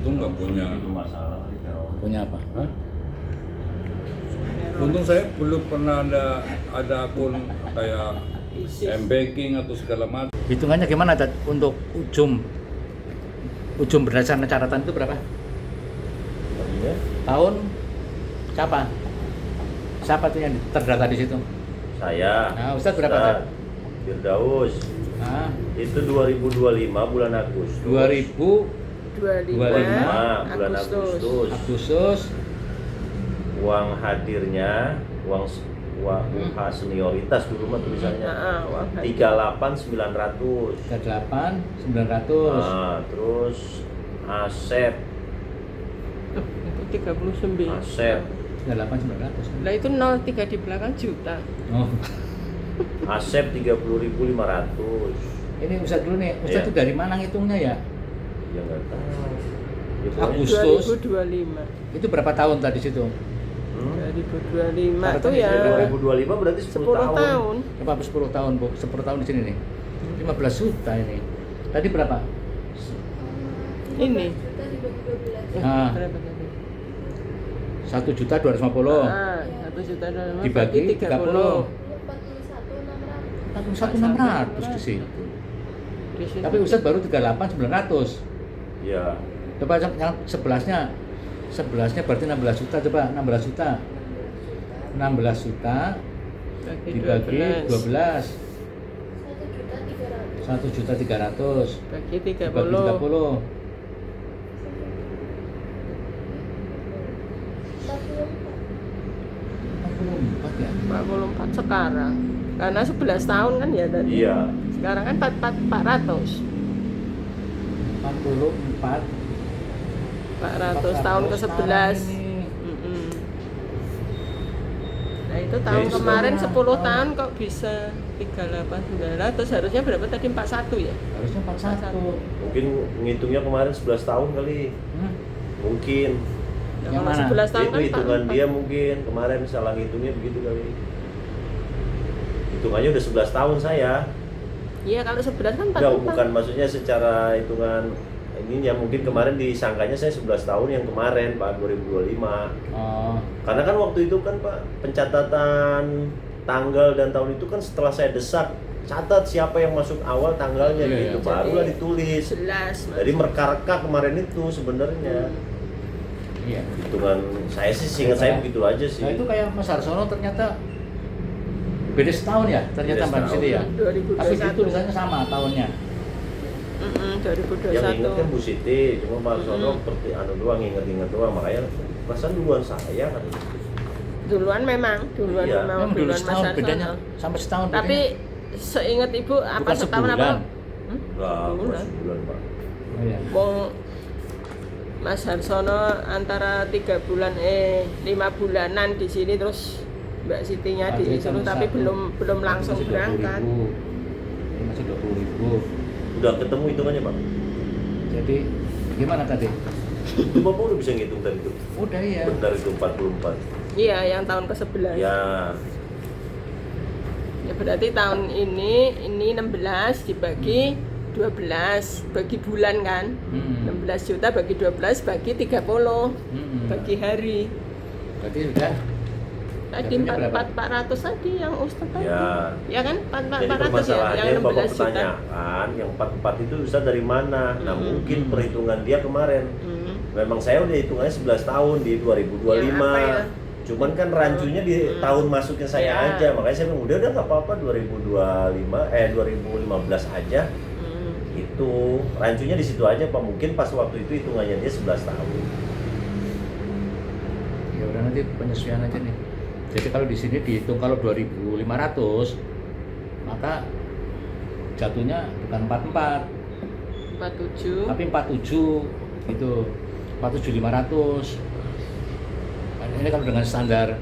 untung nggak punya. Punya apa? Hah? Untung saya belum pernah ada akun kayak m-banking atau segala macam. Hitungannya gimana Dad? Untuk ujung berdasarkan catatan itu berapa? Tahun siapa? Siapa tuh yang terdata di situ? Saya. Nah, Ustadz berapa Dad? Firdaus. Nah, Itu 2025 bulan Agustus. 2025 bulan Agustus. Uang hadirnya, uang senioritas dulu mah tulisannya. 38.900. 38.900. Nah, terus aset. Itu 39. Aset. 38.900. Lah itu 03 di belakang juta. Oh. Aset 30.500. Ini Ustadz dulu nih. Ustadz Iya. itu dari mana ngitungnya ya? Ya nggak tahu. Ya, pokoknya Agustus. 2025. Itu berapa tahun tadi situ? 2025 Catatan tuh ya 2025 berarti 10 10 tahun. tahun. Berapa 10 tahun, Bu? 10 tahun di sini nih. 15 juta ini. Tadi berapa? Ini. Ah. Berapa tadi? 1.250.000. 1.250.000 Dibagi 30. 41.600 41.600 di sini. Di situ. Tapi Ustadz baru 38.900. Ya. Coba yang sebelahnya berarti 16 juta, coba 16 juta. 16 juta bagi dibagi 12. 1.300.000. 1.300.000 bagi dibagi 30. 30. 44 ya? 44 sekarang. Karena 11 tahun kan ya tadi. Iya. Sekarang kan 400. 44. 400 tahun ke 11. Ini. Nah itu tahun Jadi kemarin setahun. 10 tahun kok bisa 38.900, harusnya berapa tadi 41 ya? Harusnya 41. Mungkin ngitungnya kemarin 11 tahun kali. Hmm. Mungkin. Nah, Yang kalau mana? 11 tahun Itu kan hitungan 44. dia mungkin kemarin salah ngitungnya begitu kali. Hitungannya udah 11 tahun saya. Iya kalau 11 kan 44. Enggak, bukan maksudnya secara hitungan ininya mungkin kemarin disangkanya saya 11 tahun yang kemarin Pak 2025. Oh, Karena kan waktu itu kan Pak pencatatan tanggal dan tahun itu kan setelah saya desak catat siapa yang masuk awal tanggalnya Iya, gitu iya. barulah ditulis. Jelas. Jadi mereka-reka kemarin itu sebenarnya. iya. Hitungan saya sih seingat saya begitu aja sih. Nah itu kayak Mas Harsono ternyata beda setahun ya, ternyata Beda Mbak Siti ya. 2021. Tapi itu tulisannya sama tahunnya. 2021. Yang inget kan Bu Siti, cuma Pak Sono seperti anu doang inget-inget doang makanya perasaan duluan saya kan. Duluan memang, duluan Iya. memang Memang dulu duluan setahun Mas bedanya, Harsono. sampai setahun Tapi bedanya. seingat Ibu apa Bukan setahun apa? sebulan. Enggak, Bulan. sebulan Pak. Oh, iya. Wong Mas Harsono antara 3 bulan 5 bulanan di sini terus Mbak Sitinya Tadi disuruh sama tapi satu. belum langsung Masih 20.000. berangkat. Ini masih 20.000. Udah ketemu hitungannya Pak. Jadi gimana tadi? Itu Bapak udah bisa ngitung tadi itu. Udah ya. Benar itu 44. Iya, yang tahun ke-11. Ya, Ya berarti tahun ini 16 dibagi 12 bagi bulan kan. 16 juta bagi 12 bagi 30 bagi hari. Berarti udah. Tadi Jatuhnya berapa? 400 tadi yang Ustaz tadi. ya. Ya kan Jadi 400 ya, permasalahannya yang yang Bapak 16 juta. pertanyakan, yang 44 itu bisa dari mana? Nah, mungkin perhitungan dia kemarin. Hmm. Memang saya udah hitungannya 11 tahun di 2025. Ya, apa ya? Cuman kan rancunya di tahun masuknya saya Ya. aja. Makanya saya bilang udah nggak apa-apa 2015 aja. Hmm. Itu rancunya di situ aja Pak. Mungkin pas waktu itu hitungannya dia 11 tahun. Ya udah nanti penyesuaian aja nih. Jadi kalau di sini dihitung kalau 2.500 maka jatuhnya bukan 44 47. tapi 47 gitu. 47.500. Nah, ini kalau dengan standar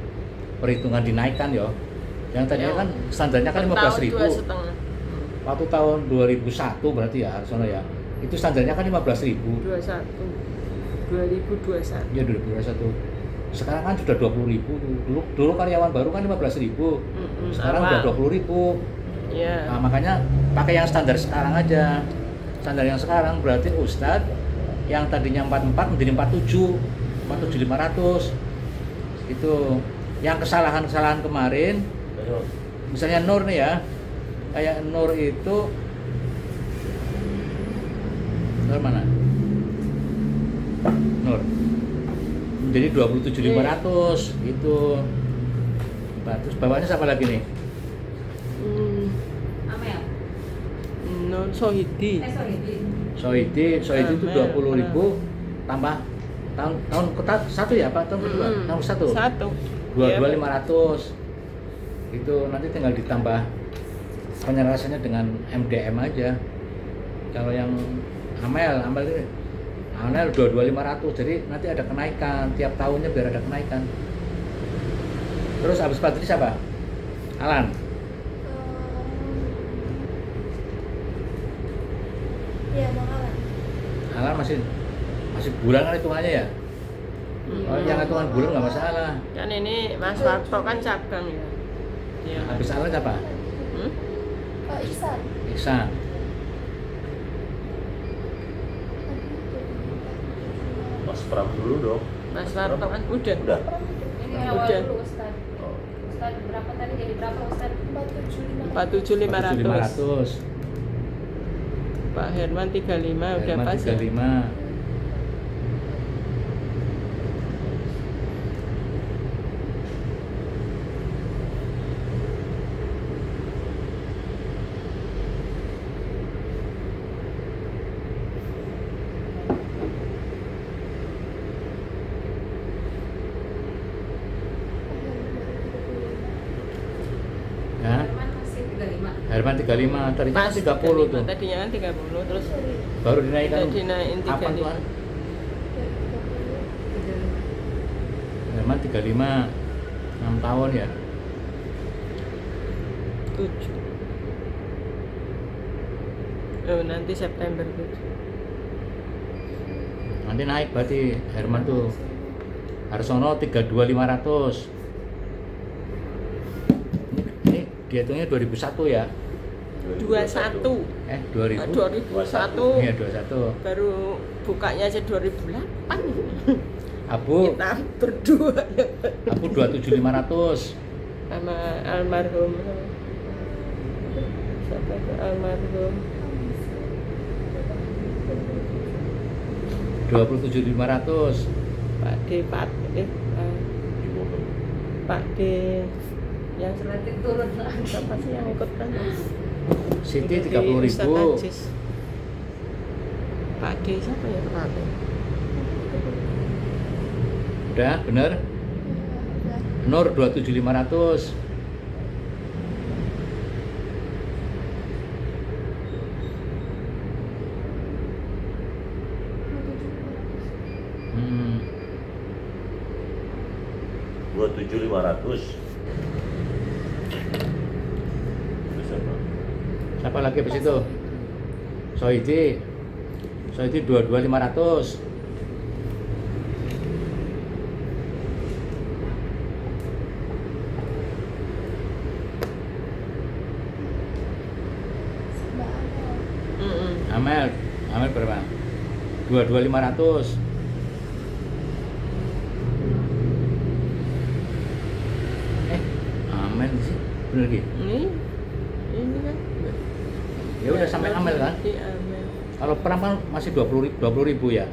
perhitungan dinaikkan ya. Yang tadinya Ya. kan standarnya kan Per tahun 15.000. 2,5. Waktu tahun 2001 berarti ya Harsono ya. Itu standarnya kan 15.000. 2021. Ya 2021. Sekarang kan sudah 20.000. Dulu karyawan baru kan 15.000. Sekarang awal. udah 20.000. Ya. Nah, makanya pakai yang standar sekarang aja. Standar yang sekarang berarti Ustadz yang tadinya 44 menjadi 47, 47.500. Itu yang kesalahan-kesalahan kemarin, misalnya Nur nih ya, kayak Nur itu Nur mana? Nur menjadi 27.500 itu. Terus bawahnya siapa lagi nih? Amel. Nur Sohidi. Sohidi itu Amel, 20.000 tambah tahun satu ya Pak, tahun kedua, tahun satu. 22.500. Itu nanti tinggal ditambah penyelesaiannya dengan MDM aja. Kalau yang Amel ini Amel 22.500, jadi nanti ada kenaikan tiap tahunnya biar ada kenaikan. Terus habis Patri siapa? Alan. Iya, Bang Alan. Alan masih bulan kan hitungannya ya? Oh, yang hitungan bulan nggak masalah. Kan ini Mas Warto kan cabang ya. Iya. Habis Alan siapa? Ihsan. Iksan. Mas Pram dulu dong. Mas Warto kan udah. Udah. Ini awal Udah. dulu Ustaz. Ustaz berapa tadi, jadi berapa Ustaz? 47.500. 47.500. Pak Herman 35 udah Herman pas ya. 35. Ya, Herman masih 35. Herman 35, tadinya kan 30 tuh. Tadinya kan 30 terus Baru dinaikkan. udah dinaikin Kapan tuh? 35. Herman 35, 6 tahun ya. 7. Oh, nanti September 7. Nanti naik berarti Herman tuh. Harsono 32.500. Ini dihitungnya 2001 ya. 21. 2000. 2001. Iya, 21. Baru bukanya aja 2008. Abu Kita berdua ya. Abu 27.500. Sama almarhum. Siapa itu almarhum? 27.500. Pak D, Pak D yang Berarti turun lagi. siapa sih yang ikut kan? Siti Di 30.000. Ustadz Ajis. Pak D siapa ya kemarin? Udah, bener? Nur 27.500. Hmm. 27.500. Terus apa? Siapa lagi habis itu? Sohidi 22.500. Mbak Alan. Amel berapa? 22.500. Amel sih bener gitu. Ini kan. Ya udah sampai Amel kan? Di Amel. Kalau Pram kan masih 20.000 ya.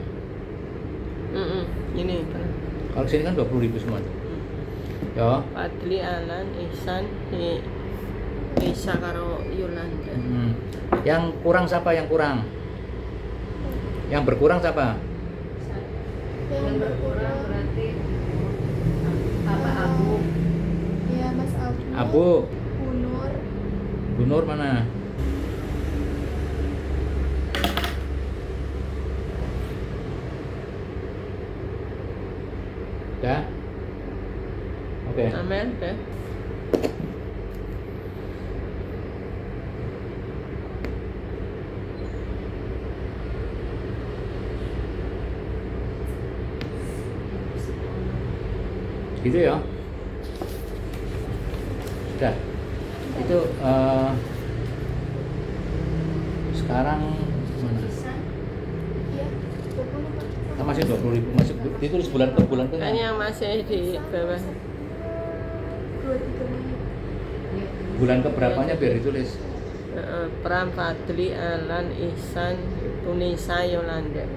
Ini Kalau sini kan 20.000 semua. Ya. Fadli, Alan, Ihsan, Isa karo Yolanda. Yang kurang siapa yang kurang? Yang berkurang siapa? Yang berkurang berarti apa Abu? Iya, Mas Abu. Abu, Bunur. Bunur mana? Udah? Oke. Amel deh. Gitu ya. Sudah. Itu sekarang mana? Iya, 20. masih 20.000 masih ditulis bulan ke bulan ke. Kan yang masih di bawah. 2-3 menit. Bulan ke berapanya biar ditulis. Pram, Fadli, Alan, Ihsan, Tunisa, Yolanda.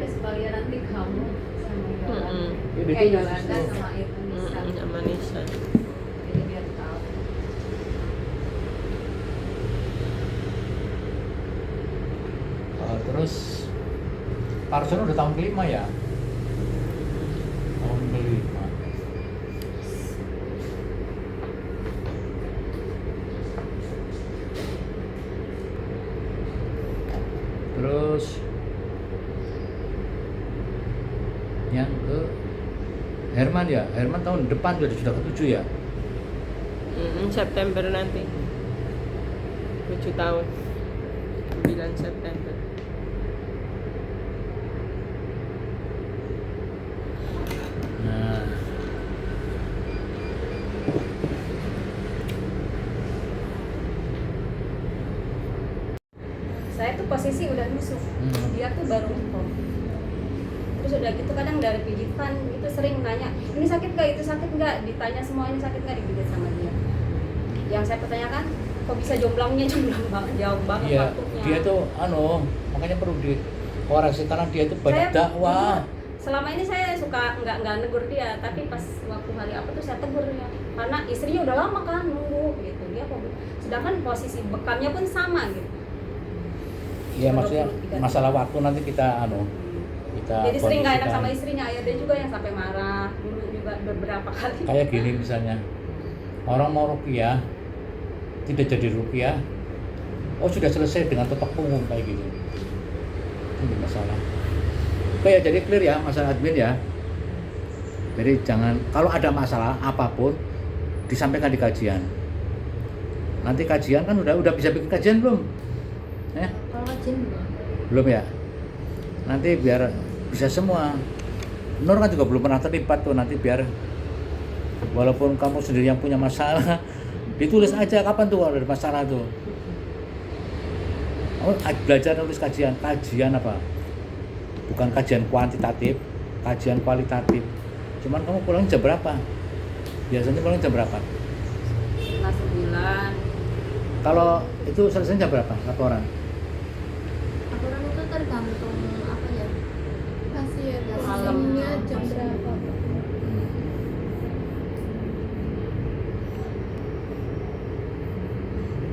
Ya sekalian nanti kamu sama Yolanda. Ini Yolanda sama Nisa. Sama Nisa. Jadi biar tahu. Terus Pak Arsono udah tahun kelima ya? Tahun kelima. Terus yang ke Herman ya? Herman tahun depan sudah ke-7 ya? September nanti 7 tahun 9 September. Nah, Saya tuh posisi udah nusuk, dia tuh baru info. Terus udah gitu kadang dari pijitan itu sering nanya, ini sakit nggak, itu sakit nggak, ditanya semua ini sakit nggak, dipijit sama dia. Yang saya pertanyakan, kok bisa jomblangnya jomblang banget, jauh banget iya, waktunya. dia tuh makanya perlu dikoreksi karena dia itu banyak Saya dakwah. selama ini saya suka nggak negur dia, tapi pas waktu hari apa tuh saya tegur ya, karena istrinya udah lama kan nunggu gitu, dia kok, sedangkan posisi bekamnya pun sama gitu. Iya, maksudnya 23. masalah waktu nanti kita kita Jadi sering nggak enak kondisikan. sama istrinya, ayah dia juga yang sampai marah dulu juga beberapa kali. Kayak gini misalnya, orang mau ruqyah tidak jadi ruqyah, oh sudah selesai dengan totok punggung kayak gitu. Ini masalah. Oke ya, jadi clear ya masalah admin ya. Jadi jangan, kalau ada masalah apapun disampaikan di kajian. Nanti kajian kan udah bisa bikin kajian belum? Kalau kajian Belum ya? Nanti biar bisa semua. Nur kan juga belum pernah terlibat tuh, nanti biar walaupun kamu sendiri yang punya masalah ditulis aja kapan tuh kalau ada masalah tuh. Kamu belajar nulis kajian apa? Bukan kajian kuantitatif, kajian kualitatif. Cuman kamu pulang jam berapa? Biasanya pulang jam berapa? Setelah sebulan. Kalau itu selesai jam berapa laporan? aturan itu tergantung apa ya? Pasien. Malam. Pasiennya jam berapa?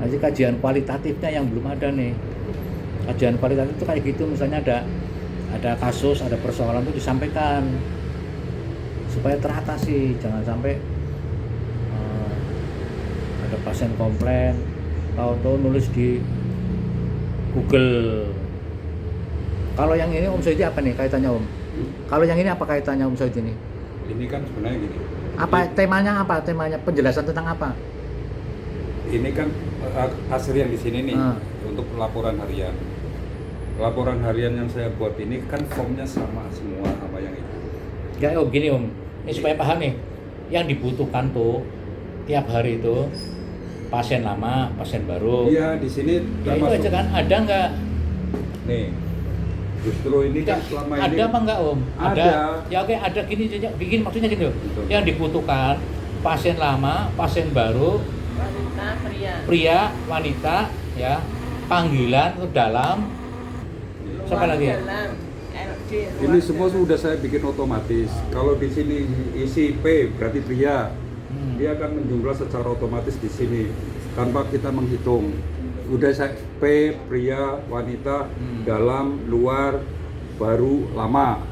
Nanti kajian kualitatifnya yang belum ada nih. Kajian kualitatif itu kayak gitu, misalnya ada kasus, ada persoalan itu disampaikan supaya teratasi, jangan sampai ada pasien komplain, tahu-tahu nulis di Google. Kalau yang ini Om Soidi apa nih kaitannya Om? Kalau yang ini apa kaitannya Om Soidi ini? Ini kan sebenarnya gini. Apa temanya apa? Temanya penjelasan tentang apa? Ini kan hasil yang di sini nih untuk laporan harian. Laporan harian yang saya buat ini kan formnya sama semua sama yang itu. Ya Om, gini Om, ini supaya paham nih. Yang dibutuhkan tuh tiap hari itu pasien lama, pasien baru. Iya, di sini Ya itu aja kan, ada nggak? Nih, justru ini kan selama ini Ada apa nggak Om? Ada. Ya oke, ada gini aja. Bikin maksudnya gini loh. Betul. Yang dibutuhkan pasien lama, pasien baru, Wanita, pria, wanita, ya, panggilan itu dalam. Siapa lagi ya? Dalam LD, ini luar semua dalam. sudah saya bikin otomatis. Kalau di sini isi P berarti pria, dia akan menjumlah secara otomatis di sini tanpa kita menghitung. Udah saya P pria, wanita, dalam, luar, baru, lama.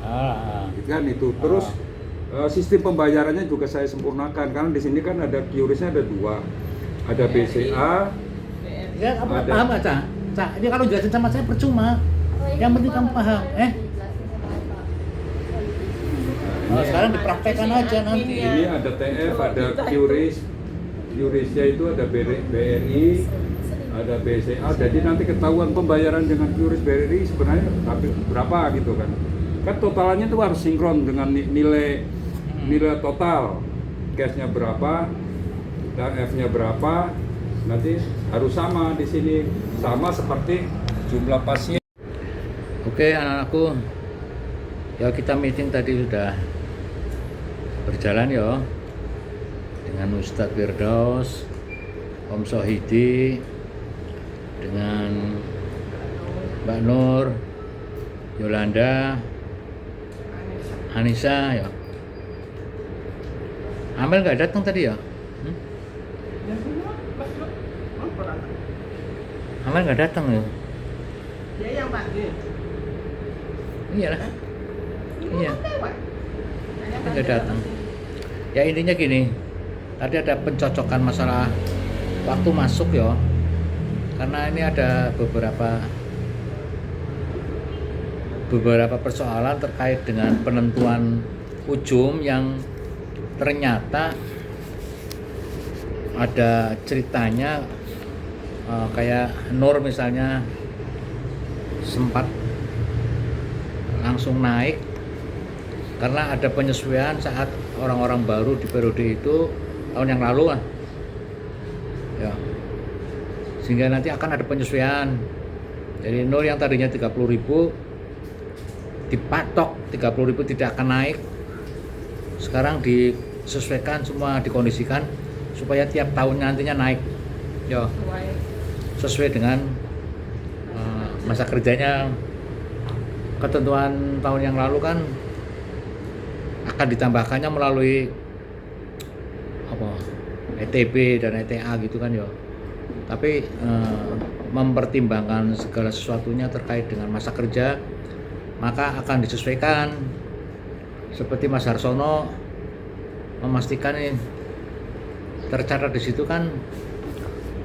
Gitu kan itu. Terus sistem pembayarannya juga saya sempurnakan karena di sini kan ada QRIS-nya ada 2. Ada BCA, BRI. Ya kamu Ada. paham nggak Cak? Cak, ini kalau jelasin sama saya percuma. Yang penting kamu paham. Nah, sekarang dipraktekkan aja nanti. ini ada TF, ada QRIS. QRIS-nya itu ada BRI, ada BCA. Jadi nanti ketahuan pembayaran dengan QRIS BRI sebenarnya berapa gitu kan. Kan totalannya itu harus sinkron dengan nilai total. Cash-nya berapa, F-nya berapa, nanti harus sama di sini, sama seperti jumlah pasien. Oke anak-anakku, ya kita meeting tadi sudah berjalan ya dengan Ustadz Firdaus, Om Sohidi, dengan Mbak Nur, Yolanda, Anissa ya. Amel nggak datang tadi ya? Amel nggak datang ya? Dia yang panggil. Iyalah. Iya. Nggak datang. Ya intinya gini, tadi ada pencocokan masalah waktu masuk ya. Karena ini ada beberapa persoalan terkait dengan penentuan ujung yang ternyata ada ceritanya, kayak Nur misalnya sempat langsung naik karena ada penyesuaian saat orang-orang baru di periode itu tahun yang lalu lah ya, sehingga nanti akan ada penyesuaian. Jadi Nur yang tadinya 30.000 dipatok 30.000 tidak akan naik, sekarang disesuaikan semua, dikondisikan supaya tiap tahun nantinya naik ya, sesuai dengan masa kerjanya. Ketentuan tahun yang lalu kan akan ditambahkannya melalui ETB dan ETA gitu kan ya, tapi mempertimbangkan segala sesuatunya terkait dengan masa kerja, maka akan disesuaikan. Seperti Mas Harsono memastikan ini tercatat di situ kan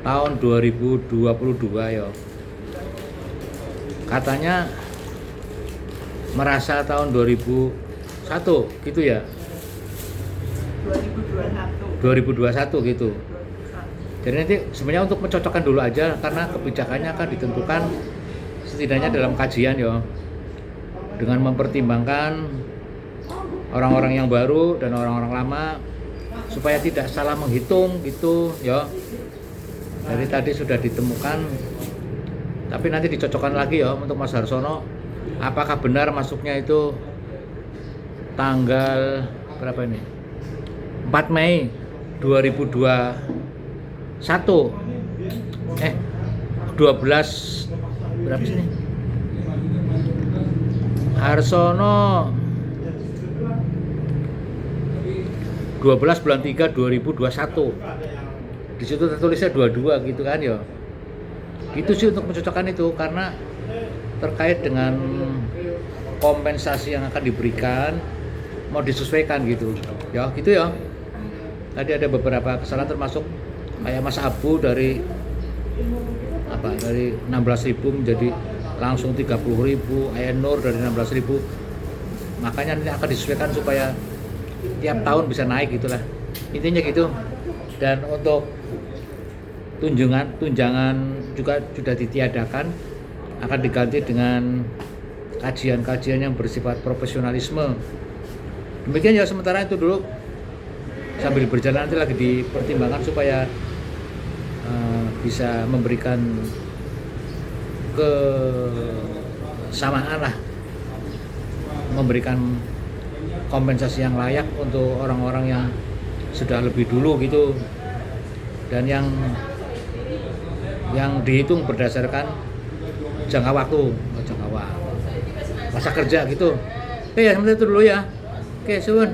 tahun 2022 ya, katanya merasa tahun 2001 gitu ya, 2021 gitu. Jadi nanti sebenarnya untuk mencocokkan dulu aja, karena kebijakannya akan ditentukan setidaknya dalam kajian ya, dengan mempertimbangkan orang-orang yang baru dan orang-orang lama supaya tidak salah menghitung gitu ya. Jadi tadi sudah ditemukan, tapi nanti dicocokkan lagi ya untuk Mas Harsono, apakah benar masuknya itu tanggal berapa ini? 4 Mei 2021. 12 berapa sih ini? Harsono 12 bulan 3 2021. Di situ tertulisnya 22 gitu kan ya. Gitu sih untuk mencocokkan itu, karena terkait dengan kompensasi yang akan diberikan mau disesuaikan gitu. Ya, gitu ya. Tadi ada beberapa kesalahan termasuk kayak Mas Abu dari 16.000 menjadi langsung 30.000, Ayan Nur dari 16.000. Makanya ini akan disesuaikan supaya tiap tahun bisa naik gitulah. Intinya gitu. Dan untuk tunjangan juga sudah ditiadakan, akan diganti dengan kajian-kajian yang bersifat profesionalisme. Demikian ya, sementara itu dulu, sambil berjalan nanti lagi dipertimbangkan supaya bisa memberikan kesamaan lah, memberikan kompensasi yang layak untuk orang-orang yang sudah lebih dulu gitu, dan yang dihitung berdasarkan jangka waktu, masa kerja gitu. Oke ya, seperti itu dulu ya. Oke, suwun.